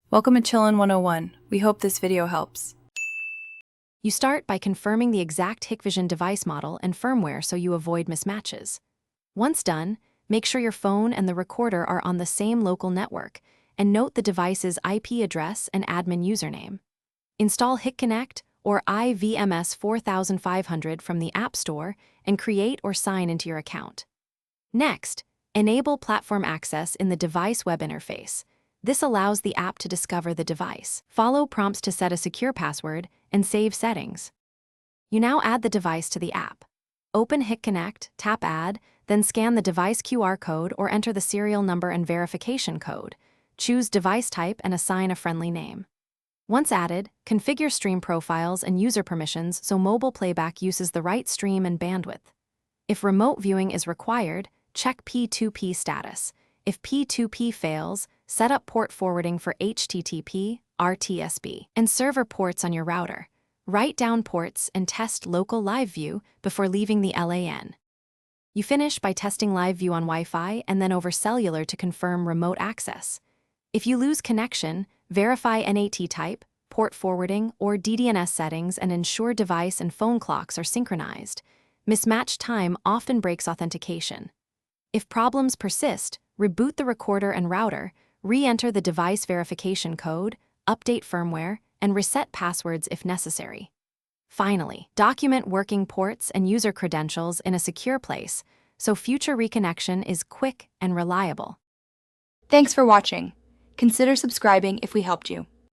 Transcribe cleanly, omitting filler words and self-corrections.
Welcome to Chillin' 101. We hope this video helps. You start by confirming the exact Hikvision device model and firmware so you avoid mismatches. Once done, make sure your phone and the recorder are on the same local network, and note the device's IP address and admin username. Install HikConnect or IVMS 4500 from the App Store and create or sign into your account. Next, enable platform access in the device web interface. This allows the app to discover the device. Follow prompts to set a secure password and save settings. You now add the device to the app. Open HikConnect, tap Add, then scan the device QR code or enter the serial number and verification code. Choose device type and assign a friendly name. Once added, configure stream profiles and user permissions so mobile playback uses the right stream and bandwidth. If remote viewing is required, check P2P status. If P2P fails, set up port forwarding for HTTP, RTSP, and server ports on your router. Write down ports and test local live view before leaving the LAN. You finish by testing live view on Wi-Fi and then over cellular to confirm remote access. If you lose connection, verify NAT type, port forwarding, or DDNS settings and ensure device and phone clocks are synchronized. Mismatched time often breaks authentication. If problems persist, reboot the recorder and router, re-enter the device verification code, update firmware, and reset passwords if necessary. Finally, document working ports and user credentials in a secure place so future reconnection is quick and reliable. Thanks for watching. Consider subscribing if we helped you.